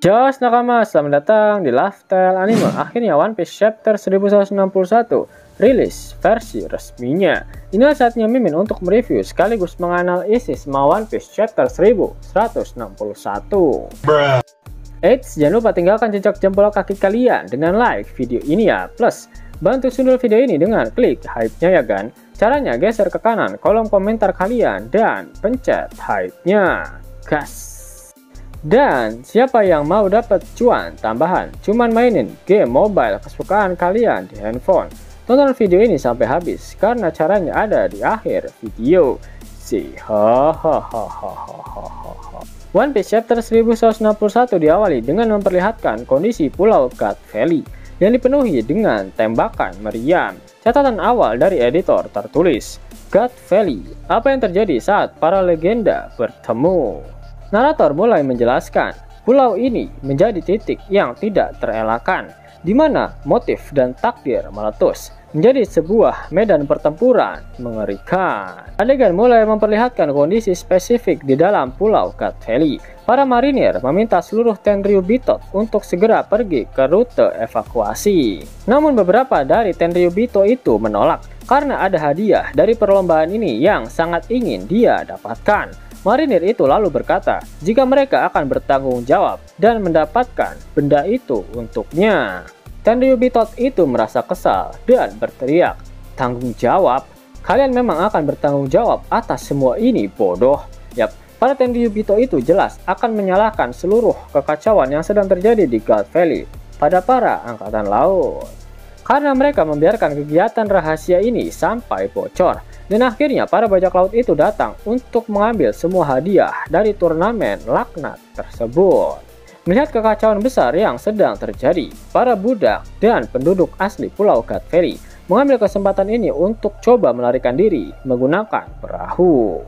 Jos nakama, selamat datang di Lifestyle Anime. Akhirnya One Piece Chapter 1161 rilis versi resminya. Inilah saatnya Mimin untuk mereview sekaligus menganalisis One Piece Chapter 1161. Eits, jangan lupa tinggalkan jejak jempol kaki kalian dengan like video ini ya. Plus, bantu sundul video ini dengan klik hype-nya ya kan. Caranya geser ke kanan kolom komentar kalian dan pencet hype-nya. Gas. Dan siapa yang mau dapat cuan tambahan cuman mainin game mobile kesukaan kalian di handphone, tonton video ini sampai habis karena caranya ada di akhir video. One Piece Chapter 1161 diawali dengan memperlihatkan kondisi Pulau God Valley yang dipenuhi dengan tembakan meriam. Catatan awal dari editor tertulis, God Valley, apa yang terjadi saat para legenda bertemu? Narator mulai menjelaskan, pulau ini menjadi titik yang tidak terelakkan, di mana motif dan takdir meletus menjadi sebuah medan pertempuran mengerikan. Adegan mulai memperlihatkan kondisi spesifik di dalam pulau God Valley. Para marinir meminta seluruh Tenryubito untuk segera pergi ke rute evakuasi. Namun beberapa dari Tenryubito itu menolak karena ada hadiah dari perlombaan ini yang sangat ingin dia dapatkan. Marinir itu lalu berkata jika mereka akan bertanggung jawab dan mendapatkan benda itu untuknya. Tenryubito itu merasa kesal dan berteriak, "Tanggung jawab? Kalian memang akan bertanggung jawab atas semua ini, bodoh." Yap, para Tenryubito itu jelas akan menyalahkan seluruh kekacauan yang sedang terjadi di God Valley pada para angkatan laut. Karena mereka membiarkan kegiatan rahasia ini sampai bocor. Dan akhirnya para bajak laut itu datang untuk mengambil semua hadiah dari turnamen laknat tersebut. Melihat kekacauan besar yang sedang terjadi, para budak dan penduduk asli Pulau God Valley mengambil kesempatan ini untuk coba melarikan diri menggunakan perahu.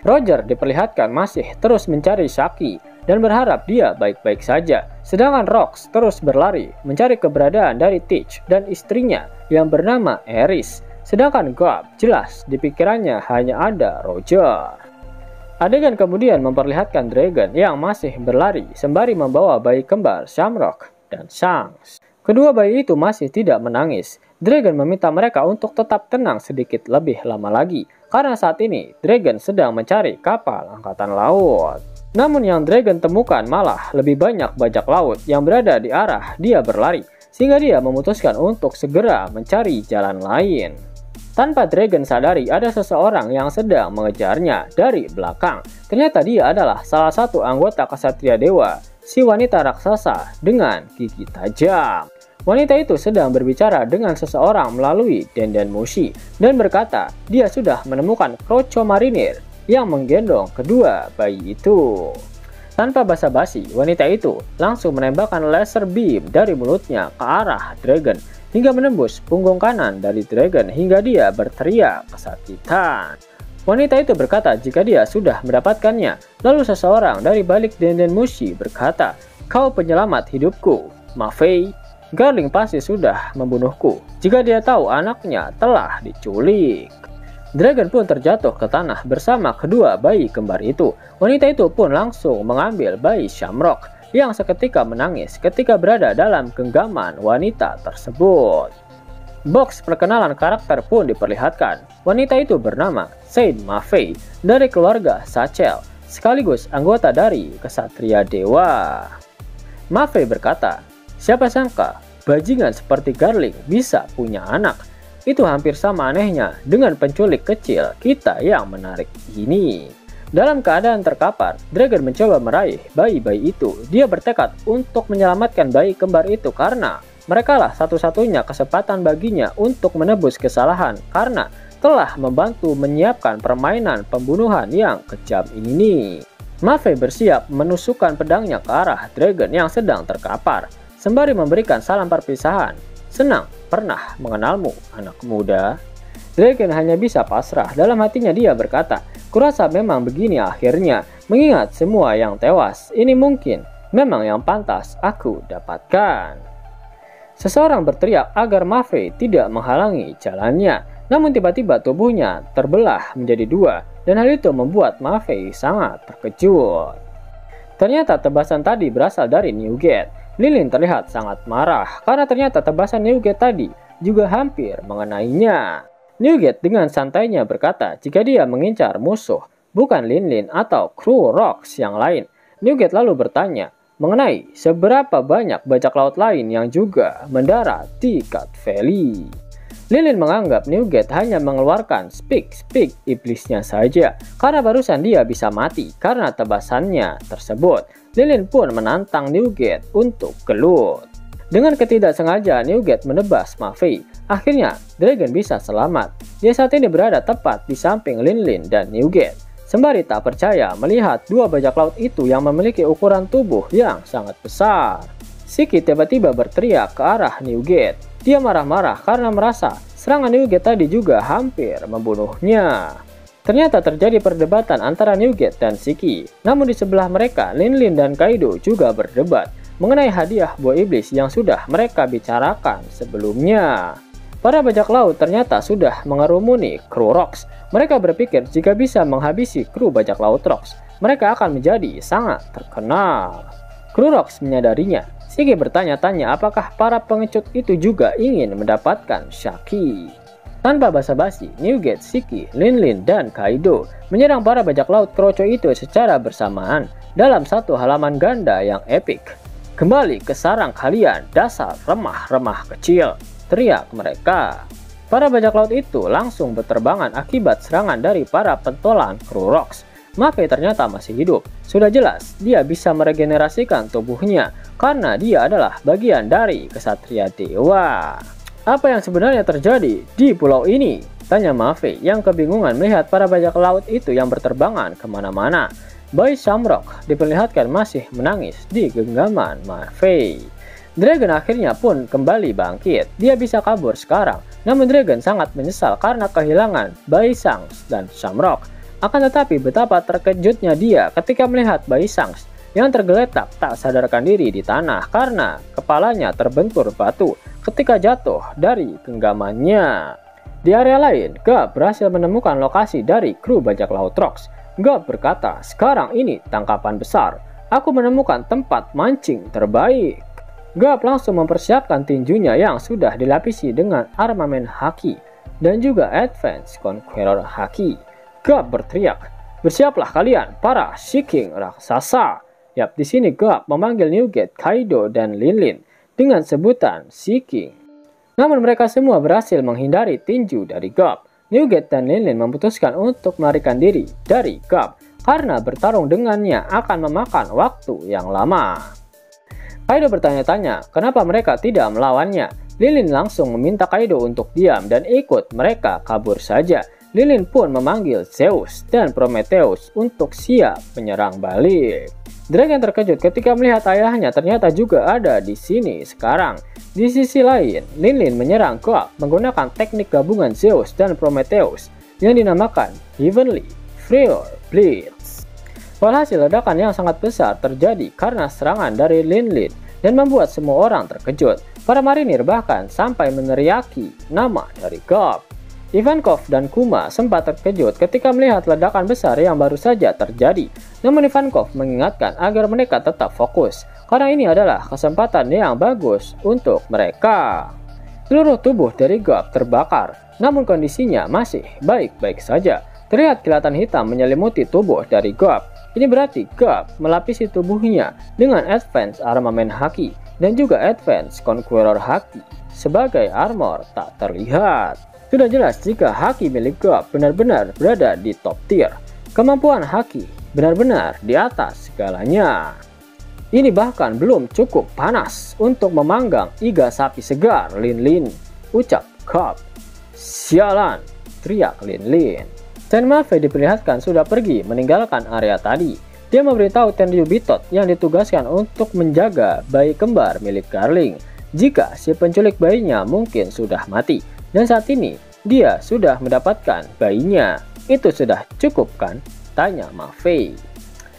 Roger diperlihatkan masih terus mencari Saki dan berharap dia baik-baik saja. Sedangkan Rox terus berlari mencari keberadaan dari Teach dan istrinya yang bernama Eris. Sedangkan Garp jelas di pikirannya hanya ada Roger. Adegan kemudian memperlihatkan Dragon yang masih berlari sembari membawa bayi kembar Shamrock dan Shanks. Kedua bayi itu masih tidak menangis. Dragon meminta mereka untuk tetap tenang sedikit lebih lama lagi karena saat ini Dragon sedang mencari kapal angkatan laut. Namun yang Dragon temukan malah lebih banyak bajak laut yang berada di arah dia berlari sehingga dia memutuskan untuk segera mencari jalan lain. Tanpa Dragon sadari ada seseorang yang sedang mengejarnya dari belakang. Ternyata dia adalah salah satu anggota Ksatria Dewa, si wanita raksasa dengan gigi tajam. Wanita itu sedang berbicara dengan seseorang melalui Denden Mushi dan berkata dia sudah menemukan Kroco Marinir yang menggendong kedua bayi itu. Tanpa basa-basi, wanita itu langsung menembakkan laser beam dari mulutnya ke arah Dragon hingga menembus punggung kanan dari Dragon hingga dia berteriak kesakitan. Wanita itu berkata jika dia sudah mendapatkannya. Lalu seseorang dari balik Denden Mushi berkata, "Kau penyelamat hidupku, Mafei. Garling pasti sudah membunuhku jika dia tahu anaknya telah diculik." Dragon pun terjatuh ke tanah bersama kedua bayi kembar itu. Wanita itu pun langsung mengambil bayi Shamrock yang seketika menangis ketika berada dalam genggaman wanita tersebut. Box perkenalan karakter pun diperlihatkan. Wanita itu bernama Saint Mafei dari keluarga Sachel, sekaligus anggota dari Ksatria Dewa. Mafei berkata, "Siapa sangka bajingan seperti Garling bisa punya anak. Itu hampir sama anehnya dengan penculik kecil kita yang menarik ini." Dalam keadaan terkapar, Dragon mencoba meraih bayi-bayi itu. Dia bertekad untuk menyelamatkan bayi kembar itu karena merekalah satu-satunya kesempatan baginya untuk menebus kesalahan karena telah membantu menyiapkan permainan pembunuhan yang kejam ini. Mafei bersiap menusukkan pedangnya ke arah Dragon yang sedang terkapar, sembari memberikan salam perpisahan. "Senang pernah mengenalmu, anak muda." Dragon hanya bisa pasrah. Dalam hatinya dia berkata, "Kurasa memang begini akhirnya, mengingat semua yang tewas. Ini mungkin memang yang pantas aku dapatkan." Seseorang berteriak agar Mafei tidak menghalangi jalannya. Namun tiba-tiba tubuhnya terbelah menjadi dua dan hal itu membuat Mafei sangat terkejut. Ternyata tebasan tadi berasal dari Newgate. Lilin terlihat sangat marah karena ternyata tebasan Newgate tadi juga hampir mengenainya. Newgate dengan santainya berkata jika dia mengincar musuh, bukan Linlin atau kru Rocks yang lain. Newgate lalu bertanya mengenai seberapa banyak bajak laut lain yang juga mendarat di Cat Valley. Linlin menganggap Newgate hanya mengeluarkan speak iblisnya saja karena barusan dia bisa mati karena tebasannya tersebut. Linlin pun menantang Newgate untuk gelut. Dengan ketidaksengajaan Newgate menebas Maffei. Akhirnya Dragon bisa selamat. Dia saat ini berada tepat di samping Linlin dan Newgate. Sembari tak percaya melihat dua bajak laut itu yang memiliki ukuran tubuh yang sangat besar. Shiki tiba-tiba berteriak ke arah Newgate. Dia marah-marah karena merasa serangan Newgate tadi juga hampir membunuhnya. Ternyata terjadi perdebatan antara Newgate dan Shiki. Namun di sebelah mereka, Linlin dan Kaido juga berdebat mengenai hadiah buah iblis yang sudah mereka bicarakan sebelumnya. Para bajak laut ternyata sudah mengerumuni kru Rocks. Mereka berpikir jika bisa menghabisi kru bajak laut Rocks, mereka akan menjadi sangat terkenal. Kru Rocks menyadarinya. Shiki bertanya-tanya apakah para pengecut itu juga ingin mendapatkan Shaki. Tanpa basa-basi, Newgate, Shiki, Linlin, dan Kaido menyerang para bajak laut kroco itu secara bersamaan dalam satu halaman ganda yang epik. Kembali ke sarang kalian, dasar remah-remah kecil, teriak mereka. Para bajak laut itu langsung berterbangan akibat serangan dari para pentolan kru Rocks. Maffei ternyata masih hidup. Sudah jelas dia bisa meregenerasikan tubuhnya karena dia adalah bagian dari kesatria dewa. Apa yang sebenarnya terjadi di pulau ini? Tanya Maffei yang kebingungan melihat para bajak laut itu yang berterbangan kemana-mana. Bayi Shamrock diperlihatkan masih menangis di genggaman Maffei. Dragon akhirnya pun kembali bangkit. Dia bisa kabur sekarang. Namun Dragon sangat menyesal karena kehilangan Bayi Shanks dan Shamrock. Akan tetapi betapa terkejutnya dia ketika melihat Bayi Shanks yang tergeletak tak sadarkan diri di tanah karena kepalanya terbentur batu ketika jatuh dari genggamannya. Di area lain, Garp berhasil menemukan lokasi dari kru bajak laut Rocks. Garp berkata, sekarang ini tangkapan besar. Aku menemukan tempat mancing terbaik. Garp langsung mempersiapkan tinjunya yang sudah dilapisi dengan armamen haki dan juga Advance Conqueror haki. Garp berteriak, bersiaplah kalian para Seeking raksasa. Yap, di sini Garp memanggil Newgate, Kaido, dan Linlin dengan sebutan Seeking. Namun mereka semua berhasil menghindari tinju dari Garp. Newgate dan Linlin memutuskan untuk melarikan diri dari Garp karena bertarung dengannya akan memakan waktu yang lama. Kaido bertanya-tanya kenapa mereka tidak melawannya. Linlin langsung meminta Kaido untuk diam dan ikut mereka kabur saja. Linlin pun memanggil Zeus dan Prometheus untuk siap menyerang balik. Dragon terkejut ketika melihat ayahnya ternyata juga ada di sini sekarang. Di sisi lain, Linlin menyerang Garp menggunakan teknik gabungan Zeus dan Prometheus yang dinamakan Heavenly Fire Blitz. Walhasil ledakan yang sangat besar terjadi karena serangan dari Linlin dan membuat semua orang terkejut. Para marinir bahkan sampai meneriaki nama dari Garp. Ivankov dan Kuma sempat terkejut ketika melihat ledakan besar yang baru saja terjadi. Namun Ivankov mengingatkan agar mereka tetap fokus, karena ini adalah kesempatan yang bagus untuk mereka. Seluruh tubuh dari Garp terbakar, namun kondisinya masih baik-baik saja. Terlihat kilatan hitam menyelimuti tubuh dari Garp. Ini berarti Garp melapisi tubuhnya dengan Advance Armamen Haki dan juga Advance Conqueror Haki sebagai armor tak terlihat. Sudah jelas jika haki milik Garp benar-benar berada di top tier. Kemampuan haki benar-benar di atas segalanya. Ini bahkan belum cukup panas untuk memanggang iga sapi segar Linlin, ucap Garp. Sialan, teriak Linlin. Dan Maffei diperlihatkan sudah pergi meninggalkan area tadi. Dia memberitahu Tenryu Bitot yang ditugaskan untuk menjaga bayi kembar milik Garling jika si penculik bayinya mungkin sudah mati. Dan saat ini dia sudah mendapatkan bayinya. Itu sudah cukup kan? Tanya Maffei.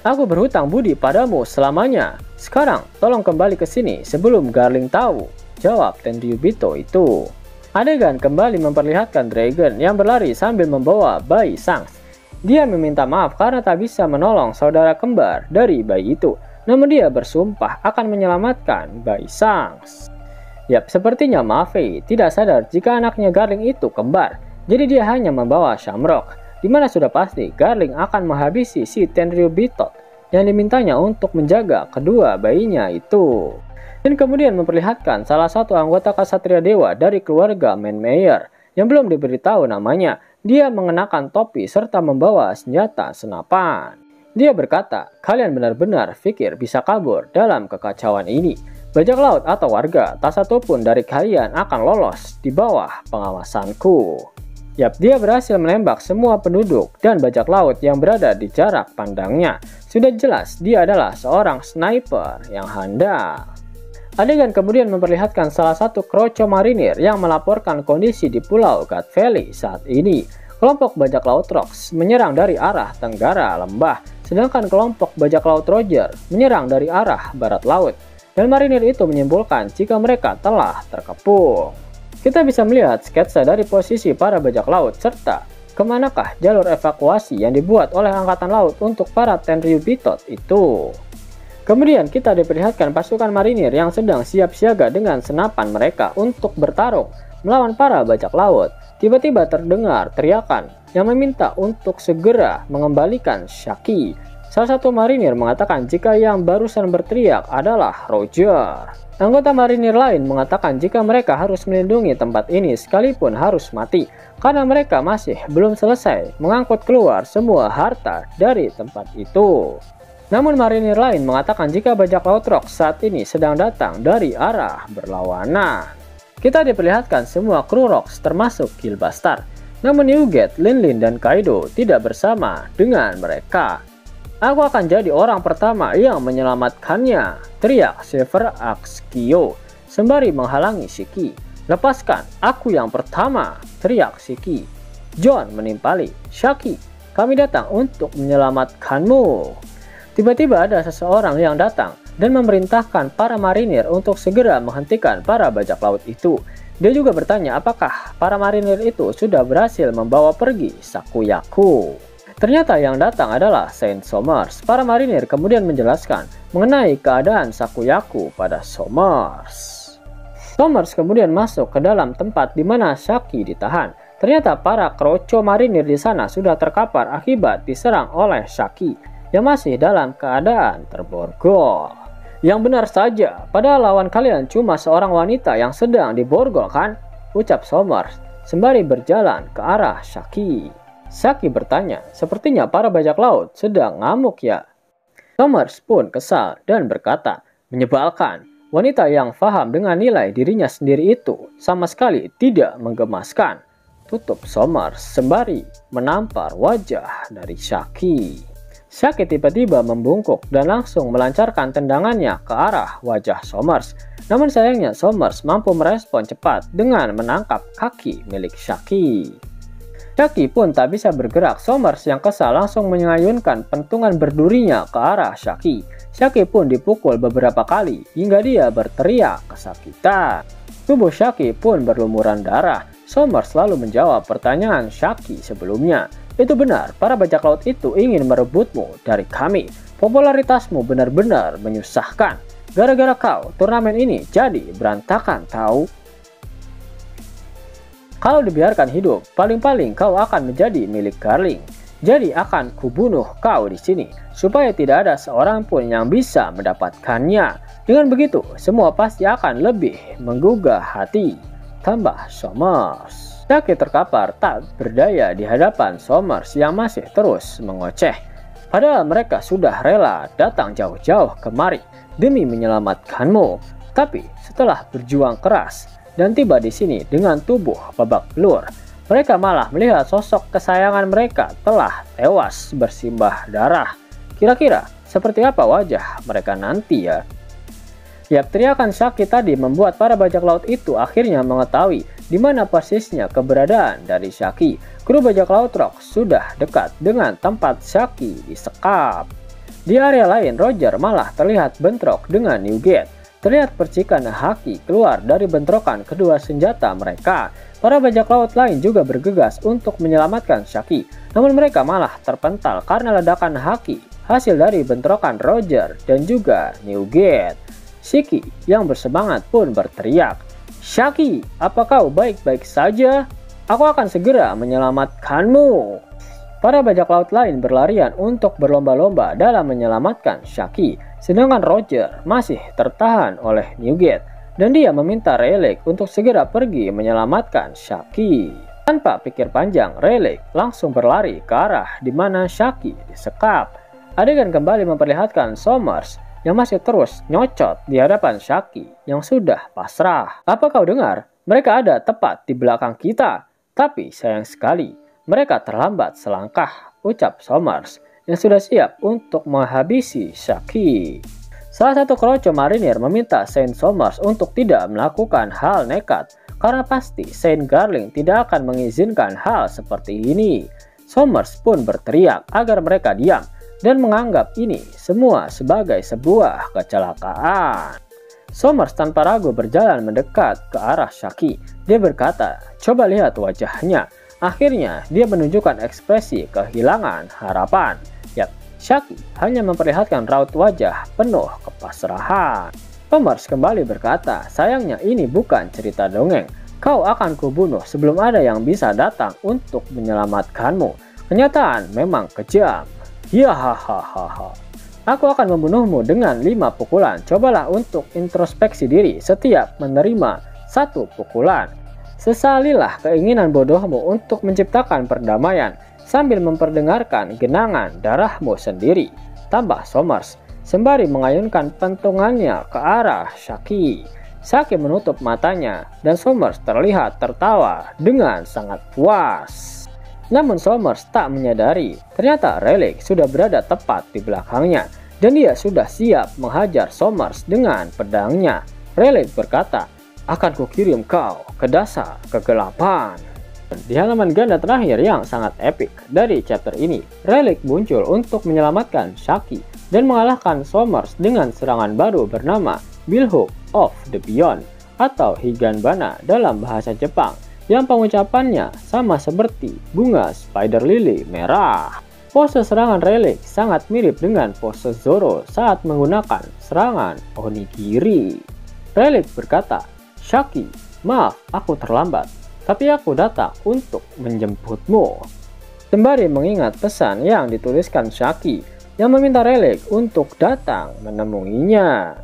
Aku berhutang budi padamu selamanya. Sekarang tolong kembali ke sini sebelum Garling tahu, jawab Tenryu Bito itu. Adegan kembali memperlihatkan Dragon yang berlari sambil membawa bayi Shanks. Dia meminta maaf karena tak bisa menolong saudara kembar dari bayi itu. namun dia bersumpah akan menyelamatkan bayi Shanks. Yap, sepertinya Maffei tidak sadar jika anaknya Garling itu kembar, jadi dia hanya membawa Shamrock, dimana sudah pasti Garling akan menghabisi si Tenryu Bitot yang dimintanya untuk menjaga kedua bayinya itu. Dan kemudian memperlihatkan salah satu anggota Ksatria Dewa dari keluarga Manmeyer yang belum diberitahu namanya. Dia mengenakan topi serta membawa senjata senapan. Dia berkata, kalian benar-benar pikir bisa kabur dalam kekacauan ini. Bajak laut atau warga, tak satu pun dari kalian akan lolos di bawah pengawasanku. Yap, dia berhasil menembak semua penduduk dan bajak laut yang berada di jarak pandangnya. Sudah jelas dia adalah seorang sniper yang handal. Adegan kemudian memperlihatkan salah satu kroco marinir yang melaporkan kondisi di Pulau God Valley saat ini. Kelompok bajak laut Rocks menyerang dari arah tenggara lembah, sedangkan kelompok bajak laut Roger menyerang dari arah barat laut. Dan marinir itu menyimpulkan jika mereka telah terkepung. Kita bisa melihat sketsa dari posisi para bajak laut serta kemanakah jalur evakuasi yang dibuat oleh Angkatan Laut untuk para Tenryu Bitot itu. Kemudian kita diperlihatkan pasukan marinir yang sedang siap siaga dengan senapan mereka untuk bertarung melawan para bajak laut. Tiba-tiba terdengar teriakan yang meminta untuk segera mengembalikan Shaki. Salah satu marinir mengatakan jika yang barusan berteriak adalah Roger. Anggota marinir lain mengatakan jika mereka harus melindungi tempat ini sekalipun harus mati, karena mereka masih belum selesai mengangkut keluar semua harta dari tempat itu. Namun marinir lain mengatakan jika bajak laut Rock saat ini sedang datang dari arah berlawanan. Kita diperlihatkan semua kru Rocks termasuk Killbuster. Namun Newgate, Linlin, dan Kaido tidak bersama dengan mereka. Aku akan jadi orang pertama yang menyelamatkannya, teriak Silver Axe Kyo sembari menghalangi Shiki. Lepaskan, aku yang pertama, teriak Shiki. John menimpali, Shaki, kami datang untuk menyelamatkanmu. Tiba-tiba ada seseorang yang datang dan memerintahkan para marinir untuk segera menghentikan para bajak laut itu. Dia juga bertanya apakah para marinir itu sudah berhasil membawa pergi Sakuyaku. Ternyata yang datang adalah Saint Somers. Para marinir kemudian menjelaskan mengenai keadaan Sakuyaku pada Somers. Somers kemudian masuk ke dalam tempat di mana Shaki ditahan. Ternyata para kroco marinir di sana sudah terkapar akibat diserang oleh Shaki yang masih dalam keadaan terborgol. Yang benar saja, padahal lawan kalian cuma seorang wanita yang sedang diborgol kan? Ucap Somers sembari berjalan ke arah Shaki. Shaki bertanya, sepertinya para bajak laut sedang ngamuk ya? Somers pun kesal dan berkata, menyebalkan, wanita yang paham dengan nilai dirinya sendiri itu sama sekali tidak menggemaskan. Tutup Somers sembari menampar wajah dari Shaki. Shaki tiba-tiba membungkuk dan langsung melancarkan tendangannya ke arah wajah Somers. Namun sayangnya Somers mampu merespon cepat dengan menangkap kaki milik Shaki. Shaki pun tak bisa bergerak. Somers yang kesal langsung mengayunkan pentungan berdurinya ke arah Shaki. Shaki pun dipukul beberapa kali hingga dia berteriak kesakitan. Tubuh Shaki pun berlumuran darah. Somers lalu menjawab pertanyaan Shaki sebelumnya. Itu benar, para bajak laut itu ingin merebutmu dari kami. Popularitasmu benar-benar menyusahkan. Gara-gara kau, turnamen ini jadi berantakan tahu. Kalau dibiarkan hidup, paling-paling kau akan menjadi milik Garling. Jadi akan kubunuh kau di sini, supaya tidak ada seorang pun yang bisa mendapatkannya. Dengan begitu, semua pasti akan lebih menggugah hati. Tambah Somers. Shaki terkapar tak berdaya di hadapan Somers yang masih terus mengoceh. Padahal mereka sudah rela datang jauh-jauh kemari demi menyelamatkanmu. Tapi setelah berjuang keras dan tiba di sini dengan tubuh babak belur, mereka malah melihat sosok kesayangan mereka telah tewas bersimbah darah. Kira-kira seperti apa wajah mereka nanti ya? Yap, teriakan Shaki tadi membuat para bajak laut itu akhirnya mengetahui di mana persisnya keberadaan dari Shaki. Kru bajak laut Rock sudah dekat dengan tempat Shaki disekap. Di area lain, Roger malah terlihat bentrok dengan Newgate. Terlihat percikan haki keluar dari bentrokan kedua senjata mereka. Para bajak laut lain juga bergegas untuk menyelamatkan Shaki. Namun mereka malah terpental karena ledakan haki hasil dari bentrokan Roger dan juga Newgate. Shiki yang bersemangat pun berteriak, "Shaki, apa kau baik-baik saja? Aku akan segera menyelamatkanmu." Para bajak laut lain berlarian untuk berlomba-lomba dalam menyelamatkan Shaki, sedangkan Roger masih tertahan oleh Newgate dan dia meminta Rayleigh untuk segera pergi menyelamatkan Shaki. Tanpa pikir panjang, Rayleigh langsung berlari ke arah di mana Shaki disekap. Adegan kembali memperlihatkan Somers yang masih terus nyocot di hadapan Shaki yang sudah pasrah. "Apa kau dengar? Mereka ada tepat di belakang kita. Tapi sayang sekali, mereka terlambat selangkah," ucap Somers yang sudah siap untuk menghabisi Shaki. Salah satu kroco marinir meminta Saint Somers untuk tidak melakukan hal nekat karena pasti Saint Garling tidak akan mengizinkan hal seperti ini. Somers pun berteriak agar mereka diam dan menganggap ini semua sebagai sebuah kecelakaan. Somers tanpa ragu berjalan mendekat ke arah Shaki. Dia berkata, "Coba lihat wajahnya." Akhirnya dia menunjukkan ekspresi kehilangan harapan. Yap, Shaki hanya memperlihatkan raut wajah penuh kepasrahan. Somers kembali berkata, "Sayangnya ini bukan cerita dongeng. Kau akan kubunuh sebelum ada yang bisa datang untuk menyelamatkanmu. Kenyataan memang kejam. Ya hahaha. Aku akan membunuhmu dengan 5 pukulan. Cobalah untuk introspeksi diri setiap menerima 1 pukulan. Sesalilah keinginan bodohmu untuk menciptakan perdamaian sambil memperdengarkan genangan darahmu sendiri," tambah Somers sembari mengayunkan pentungannya ke arah Shaki. Shaki menutup matanya dan Somers terlihat tertawa dengan sangat puas. Namun Somers tak menyadari ternyata Rayleigh sudah berada tepat di belakangnya dan dia sudah siap menghajar Somers dengan pedangnya. Rayleigh berkata, "Akan kukirim kau ke dasar kegelapan." Di halaman ganda terakhir yang sangat epik dari chapter ini, Rayleigh muncul untuk menyelamatkan Shaki dan mengalahkan Somers dengan serangan baru bernama Billhook of the Beyond atau Higanbana dalam bahasa Jepang, yang pengucapannya sama seperti bunga spider lily merah. Pose serangan Rayleigh sangat mirip dengan pose Zoro saat menggunakan serangan onigiri. Rayleigh berkata, "Shaki, maaf aku terlambat, tapi aku datang untuk menjemputmu." Sembari mengingat pesan yang dituliskan Shaki yang meminta Rayleigh untuk datang menemuinya.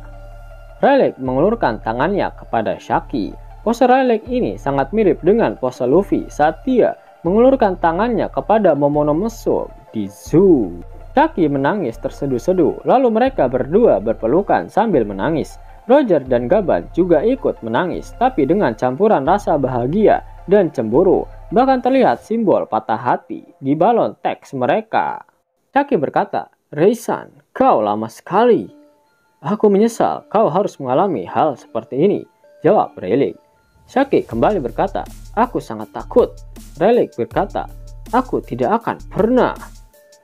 Rayleigh mengulurkan tangannya kepada Shaki. Pose Rayleigh ini sangat mirip dengan pose Luffy saat dia mengulurkan tangannya kepada Momonosuke di zoo. Shaki menangis terseduh-seduh, lalu mereka berdua berpelukan sambil menangis. Roger dan Gaban juga ikut menangis, tapi dengan campuran rasa bahagia dan cemburu. Bahkan terlihat simbol patah hati di balon teks mereka. Shaki berkata, "Rei-san, kau lama sekali." "Aku menyesal kau harus mengalami hal seperti ini," jawab Rayleigh. Shaki kembali berkata, "Aku sangat takut." Rayleigh berkata, "Aku tidak akan pernah."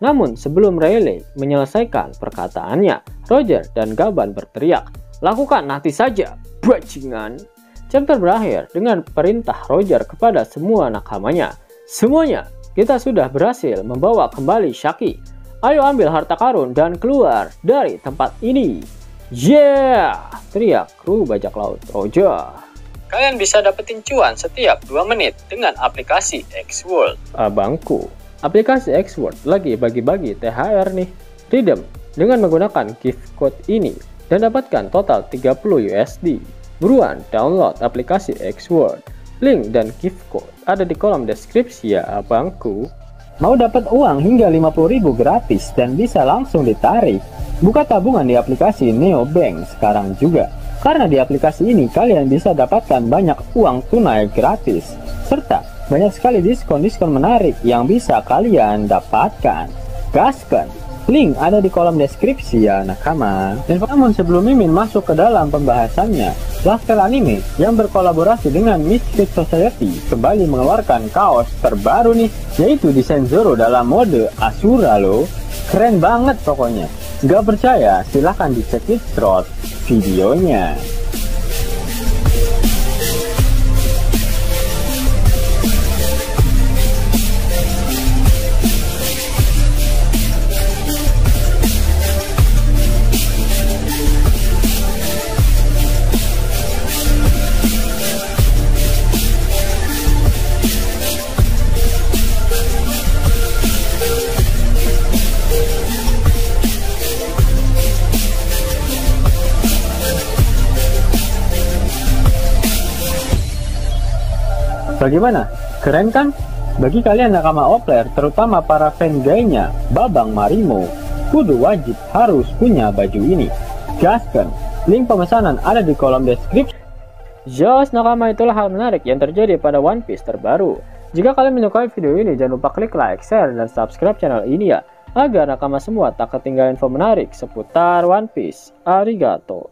Namun sebelum Rayleigh menyelesaikan perkataannya, Roger dan Gaban berteriak, "Lakukan nanti saja, bajingan." Chapter berakhir dengan perintah Roger kepada semua nakamanya. "Semuanya, kita sudah berhasil membawa kembali Shaki. Ayo ambil harta karun dan keluar dari tempat ini." "Yeah!" teriak kru bajak laut Roger. Kalian bisa dapetin cuan setiap 2 menit dengan aplikasi X-World. Abangku, aplikasi X-World lagi bagi-bagi THR nih. Redeem dengan menggunakan gift code ini dan dapatkan total 30 USD. Buruan download aplikasi X-World. Link dan gift code ada di kolom deskripsi ya abangku. Mau dapat uang hingga 50.000 gratis dan bisa langsung ditarik? Buka tabungan di aplikasi Neobank sekarang juga. Karena di aplikasi ini kalian bisa dapatkan banyak uang tunai gratis, serta banyak sekali diskon-diskon menarik yang bisa kalian dapatkan. Gaskan! Link ada di kolom deskripsi ya nakama. Dan namun sebelum Mimin masuk ke dalam pembahasannya, Laskar Anime yang berkolaborasi dengan Misfit Society kembali mengeluarkan kaos terbaru nih, yaitu desain Zoro dalam mode Asura loh. Keren banget pokoknya. Gak percaya? Silahkan dicek di thread videonya. Bagaimana? Keren kan? Bagi kalian nakama Opler, terutama para fan gaynya Babang Marimo, kudu wajib harus punya baju ini. Gaskan, link pemesanan ada di kolom deskripsi. Jos nakama, itulah hal menarik yang terjadi pada One Piece terbaru. Jika kalian menyukai video ini, jangan lupa klik like, share, dan subscribe channel ini ya, agar nakama semua tak ketinggalan info menarik seputar One Piece. Arigato.